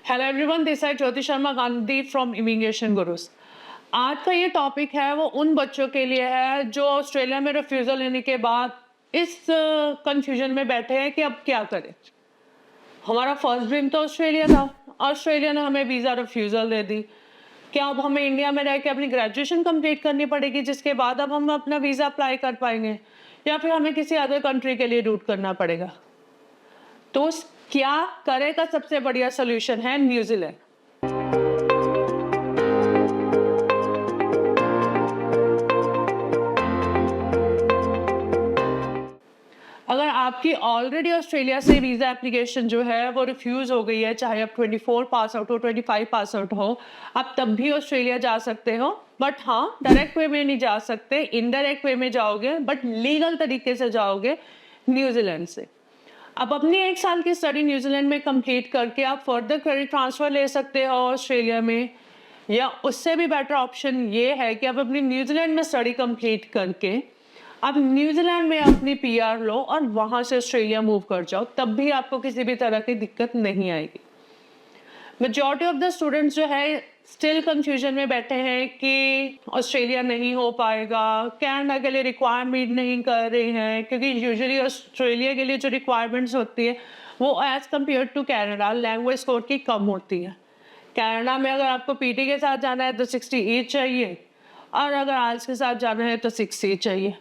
Hello everyone, this है Jyoti Sharma Gandhi from immigration guru's. आज का ये टॉपिक है वो उन बच्चों के लिए है जो ऑस्ट्रेलिया में रिफ्यूज़ल लेने के बाद इस कंफ्यूजन में बैठे हैं कि अब क्या करें। हमारा फर्स्ट ड्रीम तो ऑस्ट्रेलिया था। ऑस्ट्रेलिया ने हमें वीज़ा रिफ्यूज़ल दे दी। क्या अब हमें इंडिया में रह के अपनी ग्रेजुएशन कंप्लीट करनी पड़ेगी, जिसके बाद अब हम अपना वीज़ा अप्लाई कर पाएंगे, या फिर हमें किसी अदर कंट्री के लिए रूट करना पड़ेगा? तो क्या करे का सबसे बढ़िया सोल्यूशन है न्यूजीलैंड। अगर आपकी ऑलरेडी ऑस्ट्रेलिया से वीज़ा एप्लीकेशन जो है वो रिफ्यूज़ हो गई है, चाहे आप 24 पास आउट हो, 25 पास आउट हो, आप तब भी ऑस्ट्रेलिया जा सकते हो। बट हाँ, डायरेक्ट वे में नहीं जा सकते, इनडायरेक्ट वे में जाओगे, बट लीगल तरीके से जाओगे न्यूजीलैंड से। आप अपनी 1 साल की स्टडी न्यूजीलैंड में कंप्लीट करके आप फर्दर क्रेडिट ट्रांसफ़र ले सकते हो ऑस्ट्रेलिया में, या उससे भी बेटर ऑप्शन ये है कि आप अपनी न्यूजीलैंड में स्टडी कंप्लीट करके आप न्यूजीलैंड में अपनी पीआर लो और वहाँ से ऑस्ट्रेलिया मूव कर जाओ, तब भी आपको किसी भी तरह की दिक्कत नहीं आएगी। मेजॉरिटी ऑफ द स्टूडेंट्स जो है स्टिल कंफ्यूजन में बैठे हैं कि ऑस्ट्रेलिया नहीं हो पाएगा, कनाडा के लिए रिक्वायरमेंट नहीं कर रहे हैं, क्योंकि यूजुअली ऑस्ट्रेलिया के लिए जो रिक्वायरमेंट्स होती है वो as compare to Canada language score की कम होती है। कनाडा में अगर आपको पीटी के साथ जाना है तो 60 चाहिए, और अगर आइल्स के साथ जाना है तो 60 चाहिए।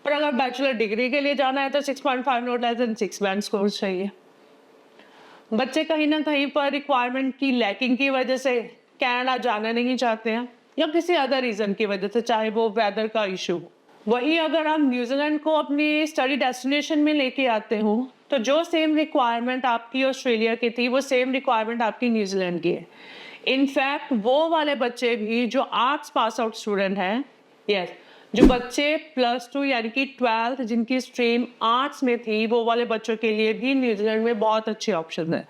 पर अगर बैचलर डिग्री के लिए जाना है तो 6.5 not less than 6 band score चाहिए। बच्चे कहीं ना कहीं पर रिक्वायरमेंट की लैकिंग की वजह से कनाडा जाना नहीं चाहते हैं, या किसी अदर रीज़न की वजह से, चाहे वो वेदर का इशू हो। वहीं अगर हम न्यूजीलैंड को अपनी स्टडी डेस्टिनेशन में लेके आते हो तो जो सेम रिक्वायरमेंट आपकी ऑस्ट्रेलिया की थी वो सेम रिक्वायरमेंट आपकी न्यूजीलैंड की है। इनफैक्ट वो वाले बच्चे भी जो आर्ट्स पास आउट स्टूडेंट हैं, यस, जो बच्चे +2 यानी कि 12th जिनकी स्ट्रीम आर्ट्स में थी, वो वाले बच्चों के लिए भी न्यूजीलैंड में बहुत अच्छे ऑप्शन है।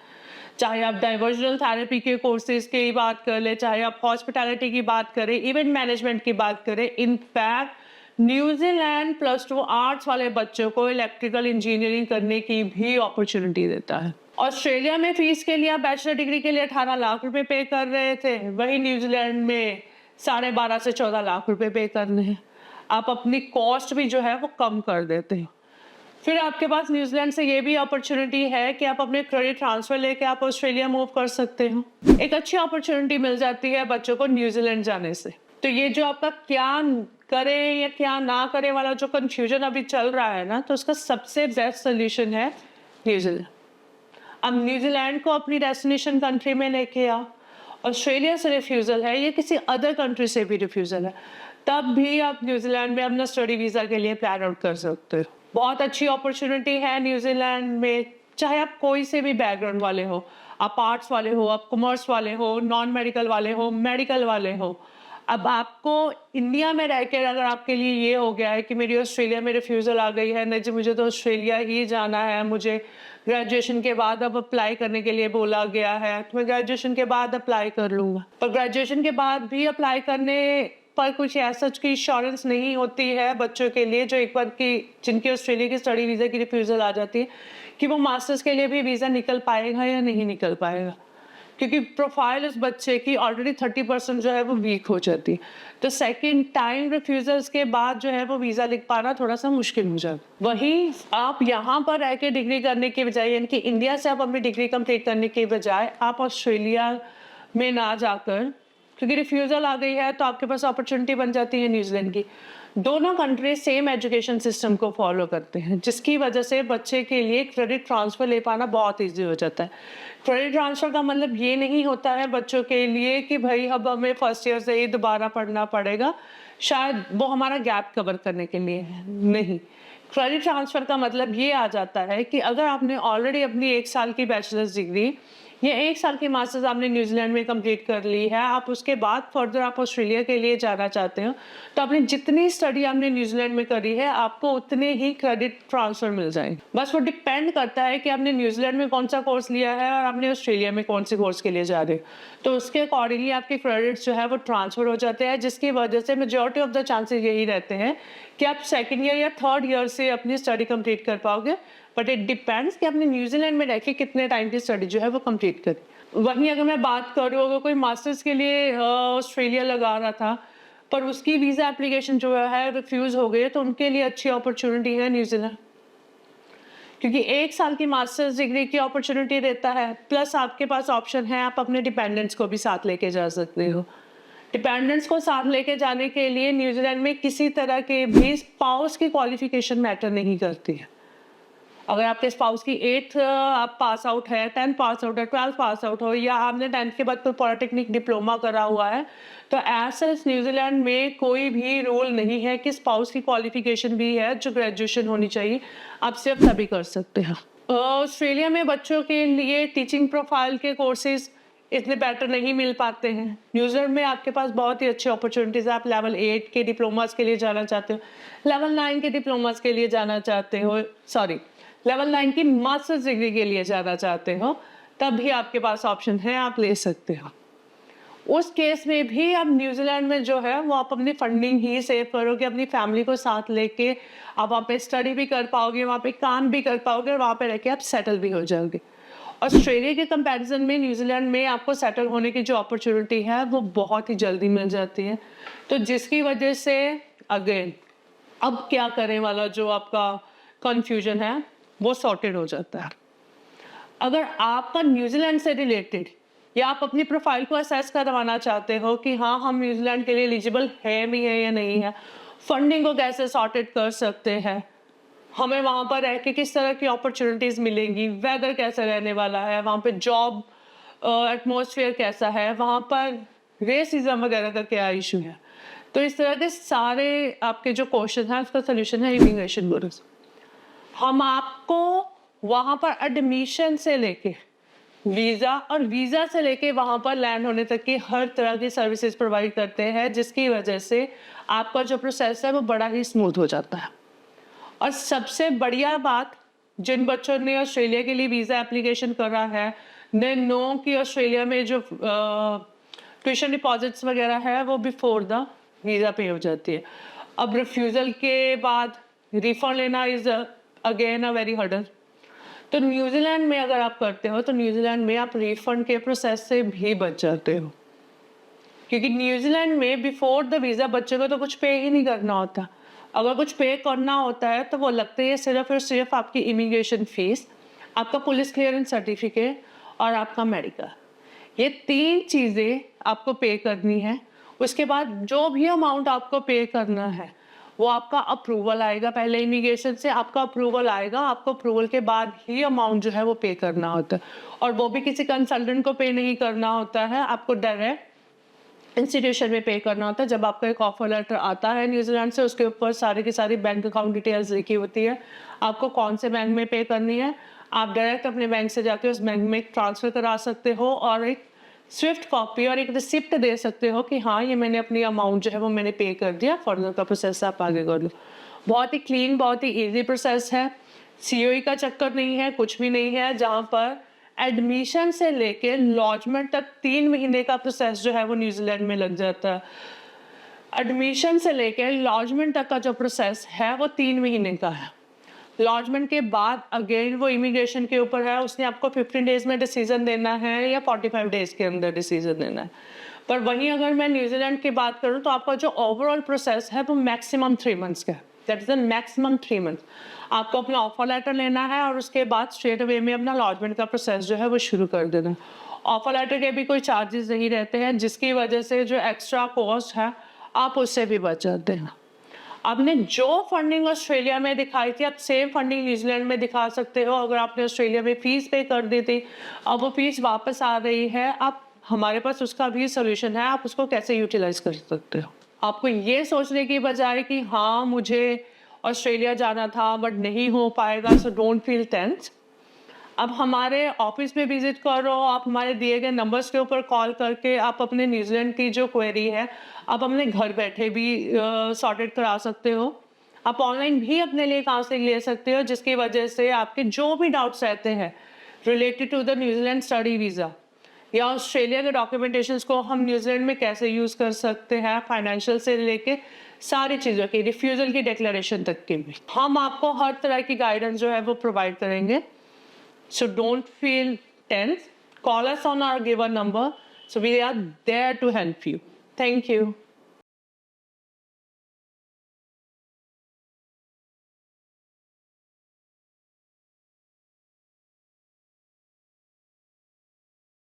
चाहे आप डाइवर्जनल थेरेपी के कोर्सेज की बात कर ले, चाहे आप हॉस्पिटैलिटी की बात करें, इवेंट मैनेजमेंट की बात करें, इनफैक्ट न्यूजीलैंड +2 आर्ट्स वाले बच्चों को इलेक्ट्रिकल इंजीनियरिंग करने की भी अपॉर्चुनिटी देता है। ऑस्ट्रेलिया में फीस के लिए आप बैचलर डिग्री के लिए 18 लाख रुपए पे कर रहे थे, वही न्यूजीलैंड में 12.5 से 14 लाख रुपए पे करने हैं। आप अपनी कॉस्ट भी जो है वो कम कर देते हैं। फिर आपके पास न्यूजीलैंड से ये भी अपॉर्चुनिटी है कि आप अपने क्रेडिट ट्रांसफ़र लेके आप ऑस्ट्रेलिया मूव कर सकते हो। एक अच्छी अपॉर्चुनिटी मिल जाती है बच्चों को न्यूजीलैंड जाने से। तो ये जो आपका क्या करें या क्या ना करें वाला जो कंफ्यूजन अभी चल रहा है ना, तो उसका सबसे बेस्ट सोल्यूशन है न्यूजीलैंड। अब न्यूजीलैंड को अपनी डेस्टिनेशन कंट्री में लेके आओ। ऑस्ट्रेलिया से रिफ्यूज़ल है, ये किसी अदर कंट्री से भी रिफ्यूज़ल है, तब भी आप न्यूजीलैंड में अपना स्टडी वीज़ा के लिए प्लान आउट कर सकते हो। बहुत अच्छी अपॉर्चुनिटी है न्यूजीलैंड में, चाहे आप कोई से भी बैकग्राउंड वाले हो, आप आर्ट्स वाले हो, आप कॉमर्स वाले हो, नॉन मेडिकल वाले हो, मेडिकल वाले हो। अब आपको इंडिया में रह कर अगर आपके लिए ये हो गया है कि मेरी ऑस्ट्रेलिया में रिफ्यूज़ल आ गई है, नहीं जी मुझे तो ऑस्ट्रेलिया ही जाना है, मुझे ग्रेजुएशन के बाद अब अप्लाई करने के लिए बोला गया है, तो मैं ग्रेजुएशन के बाद अप्लाई कर लूँगा। पर ग्रेजुएशन के बाद भी अप्लाई करने पर कुछ ऐसा की इंश्योरेंस नहीं होती है बच्चों के लिए जो एक बार की जिनकी ऑस्ट्रेलिया की स्टडी वीज़ा की रिफ्यूज़ल आ जाती है, कि वो मास्टर्स के लिए भी वीज़ा निकल पाएगा या नहीं निकल पाएगा, क्योंकि प्रोफाइल उस बच्चे की ऑलरेडी 30% जो है वो वीक हो जाती है। तो सेकंड टाइम रिफ्यूज़ल्स के बाद जो है वो वीज़ा लिख पाना थोड़ा सा मुश्किल हो जाता। वहीं आप यहाँ पर रह के डिग्री करने के बजाय, यानी कि इंडिया से आप अपनी डिग्री कंप्लीट करने के बजाय आप ऑस्ट्रेलिया में ना जाकर, क्योंकि रिफ्यूज़ल आ गई है तो आपके पास अपॉर्चुनिटी बन जाती है न्यूजीलैंड की। दोनों कंट्री सेम एजुकेशन सिस्टम को फॉलो करते हैं, जिसकी वजह से बच्चे के लिए क्रेडिट ट्रांसफ़र ले पाना बहुत ईजी हो जाता है। क्रेडिट ट्रांसफ़र का मतलब ये नहीं होता है बच्चों के लिए कि भाई अब हमें फर्स्ट ईयर से ही दोबारा पढ़ना पड़ेगा, शायद वो हमारा गैप कवर करने के लिए है, नहीं। क्रेडिट ट्रांसफ़र का मतलब ये आ जाता है कि अगर आपने ऑलरेडी अपनी 1 साल की बैचलर्स डिग्री या 1 साल की मास्टर्स आपने न्यूजीलैंड में कंप्लीट कर ली है, आप उसके बाद फर्दर आप ऑस्ट्रेलिया के लिए जाना चाहते हो, तो आपने जितनी स्टडी आपने न्यूजीलैंड में करी है आपको उतने ही क्रेडिट ट्रांसफ़र मिल जाएंगे। बस वो डिपेंड करता है कि आपने न्यूजीलैंड में कौन सा कोर्स लिया है और आपने ऑस्ट्रेलिया में कौन से कोर्स के लिए जा रहे हो, तो उसके अकॉर्डिंगली आपके क्रेडिट्स जो है वो ट्रांसफ़र हो जाते हैं, जिसकी वजह से मेजॉरिटी ऑफ द चांसेस यही रहते हैं कि आप सेकेंड ईयर या थर्ड ईयर से अपनी स्टडी कंप्लीट कर पाओगे। बट इट डिपेंड्स कि आपने न्यूजीलैंड में रह के कितने टाइम की स्टडी जो है वो कंप्लीट करी। वहीं अगर मैं बात करूँ, अगर कोई मास्टर्स के लिए ऑस्ट्रेलिया लगा रहा था, पर उसकी वीज़ा एप्लीकेशन जो है रिफ्यूज़ हो गई है, तो उनके लिए अच्छी अपॉर्चुनिटी है न्यूज़ीलैंड। क्योंकि 1 साल की मास्टर्स डिग्री की अपॉर्चुनिटी देता है, प्लस आपके पास ऑप्शन है आप अपने डिपेंडेंट्स को भी साथ लेके जा सकते हो। डिपेंडेंट्स को साथ लेके जाने के लिए न्यूज़ीलैंड में किसी तरह के भी स्पाउस की क्वालिफ़िकेशन मैटर नहीं करती है। अगर आपके स्पाउस की 8th आप पास आउट है, 10th पास आउट है, 12th पास आउट हो, या आपने 10th के बाद कोई पॉलिटेक्निक डिप्लोमा करा हुआ है, तो एज सच न्यूज़ीलैंड में कोई भी रूल नहीं है कि स्पाउस की क्वालिफ़िकेशन भी है जो ग्रेजुएशन होनी चाहिए, आप सिर्फ तभी कर सकते हो। ऑस्ट्रेलिया में बच्चों के लिए टीचिंग प्रोफाइल के कोर्सेज इतने बेटर नहीं मिल पाते हैं। न्यूज़ीलैंड में आपके पास बहुत ही अच्छी अपॉर्चुनिटीज़ है। आप लेवल 8 के डिप्लोमास के लिए जाना चाहते हो, लेवल 9 के डिप्लोमास के लिए जाना चाहते हो, सॉरी, लेवल 9 की मास्टर्स डिग्री के लिए जाना चाहते हो, तब भी आपके पास ऑप्शन है, आप ले सकते हो। उस केस में भी आप न्यूज़ीलैंड में जो है वो आप अपनी फंडिंग ही सेव करोगे, अपनी फैमिली को साथ लेके आप वहाँ पे स्टडी भी कर पाओगे, वहाँ पे काम भी कर पाओगे, और वहाँ पे रह के आप सेटल भी हो जाओगे। ऑस्ट्रेलिया के कंपैरिजन में न्यूज़ीलैंड में आपको सेटल होने की जो अपॉर्चुनिटी है वो बहुत ही जल्दी मिल जाती है, तो जिसकी वजह से अगेन अब क्या करें वाला जो आपका कन्फ्यूजन है वो सॉर्टेड हो जाता है। अगर आपका न्यूज़ीलैंड से रिलेटेड या आप अपनी प्रोफाइल को असेस करवाना चाहते हो कि हाँ हम न्यूज़ीलैंड के लिए एलिजिबल है भी है या नहीं है, फंडिंग को कैसे सॉर्टेड कर सकते हैं, हमें वहाँ पर रह के किस तरह की अपॉर्चुनिटीज़ मिलेंगी, वेदर कैसा रहने वाला है, वहाँ पे जॉब एटमॉस्फेयर कैसा है, वहाँ पर रेसिज्म वगैरह का क्या इशू है, तो इस तरह के सारे आपके जो क्वेश्चन हैं उसका सोल्यूशन है इमिग्रेशन ब्यूरो। हम आपको वहाँ पर एडमिशन से लेके वीज़ा और वीज़ा से लेके वहाँ पर लैंड होने तक की हर तरह की सर्विसेज प्रोवाइड करते हैं, जिसकी वजह से आपका जो प्रोसेस है वो बड़ा ही स्मूथ हो जाता है। और सबसे बढ़िया बात, जिन बच्चों ने ऑस्ट्रेलिया के लिए वीज़ा एप्लीकेशन करा है, दे नो कि ऑस्ट्रेलिया में जो ट्यूशन डिपॉजिट्स वगैरह है वो बिफोर द वीज़ा पे हो जाती है। अब रिफ्यूज़ल के बाद रिफंड लेना is again a very hurdle. तो न्यूज़ीलैंड में अगर आप करते हो तो न्यूज़ीलैंड में आप रिफंड के प्रोसेस से भी बच जाते हो, क्योंकि न्यूज़ीलैंड में बिफोर द वीज़ा बच्चे को तो कुछ पे ही नहीं करना होता। अगर कुछ पे करना होता है तो वो लगते हैं सिर्फ और सिर्फ आपकी इमिग्रेशन फीस, आपका पुलिस क्लियरेंस सर्टिफिकेट और आपका मेडिकल। ये 3 चीज़ें आपको पे करनी है। उसके बाद जो भी अमाउंट आपको पे करना है वो आपका अप्रूवल आएगा, पहले इमिग्रेशन से आपका अप्रूवल आएगा, आपको अप्रूवल के बाद ही अमाउंट जो है वो पे करना होता है, और वो भी किसी कंसल्टेंट को पे नहीं करना होता है, आपको डायरेक्ट इंस्टीट्यूशन में पे करना होता है। जब आपका एक ऑफर लेटर आता है न्यूज़ीलैंड से, उसके ऊपर सारी की सारी बैंक अकाउंट डिटेल्स लिखी होती है, आपको कौन से बैंक में पे करनी है, आप डायरेक्ट अपने बैंक से जाके उस बैंक में ट्रांसफ़र करा सकते हो और एक स्विफ्ट कॉपी और एक रिसिप्ट दे सकते हो कि हाँ ये मैंने अपनी अमाउंट जो है वो मैंने पे कर दिया, फर्दर का प्रोसेस आप आगे कर लो। बहुत ही क्लीन, बहुत ही ईजी प्रोसेस है, सीओई का चक्कर नहीं है, कुछ भी नहीं है, जहाँ पर एडमिशन से लेके लॉजमेंट तक 3 महीने का प्रोसेस जो है वो न्यूज़ीलैंड में लग जाता है। एडमिशन से लेके लॉजमेंट तक का जो प्रोसेस है वो 3 महीने का है। लॉजमेंट के बाद अगेन वो इमिग्रेशन के ऊपर है, उसने आपको 15 डेज में डिसीजन देना है या 45 डेज के अंदर डिसीजन देना है। पर वहीं अगर मैं न्यूज़ीलैंड की बात करूँ तो आपका जो ओवरऑल प्रोसेस है वो मैक्सिमम 3 मंथ्स का है। That is the maximum 3 month. आपको अपना ऑफर लेटर लेना है और उसके बाद स्ट्रेट अवे में अपना लॉजमेंट का प्रोसेस जो है वो शुरू कर देना है। ऑफर लेटर के भी कोई चार्जेस नहीं रहते हैं, जिसकी वजह से जो एक्स्ट्रा कॉस्ट है आप उससे भी बच जाते हैं। आपने जो फंडिंग ऑस्ट्रेलिया में दिखाई थी आप सेम फंडिंग न्यूजीलैंड में दिखा सकते हो। अगर आपने ऑस्ट्रेलिया में फीस पे कर दी थी, अब वो फीस वापस आ रही है, आप हमारे पास उसका भी सोल्यूशन है, आप उसको कैसे यूटिलाइज कर सकते हो। आपको ये सोचने की बजाय कि हाँ मुझे ऑस्ट्रेलिया जाना था बट नहीं हो पाएगा, सो डोंट फील टेंस। अब हमारे ऑफिस में विजिट करो, आप हमारे दिए गए नंबर्स के ऊपर कॉल करके आप अपने न्यूजीलैंड की जो क्वेरी है आप अपने घर बैठे भी सॉर्टेड करा सकते हो। आप ऑनलाइन भी अपने लिए काउंसलिंग ले सकते हो, जिसकी वजह से आपके जो भी डाउट्स रहते हैं related to the New Zealand study visa या ऑस्ट्रेलिया के डॉक्यूमेंटेशंस को हम न्यूजीलैंड में कैसे यूज़ कर सकते हैं, फाइनेंशियल से लेके सारी चीज़ों की, रिफ्यूज़ल की डिक्लेरेशन तक की भी हम आपको हर तरह की गाइडेंस जो है वो प्रोवाइड करेंगे। So don't feel tense, call us on our given number. So we are there to help you. Thank you.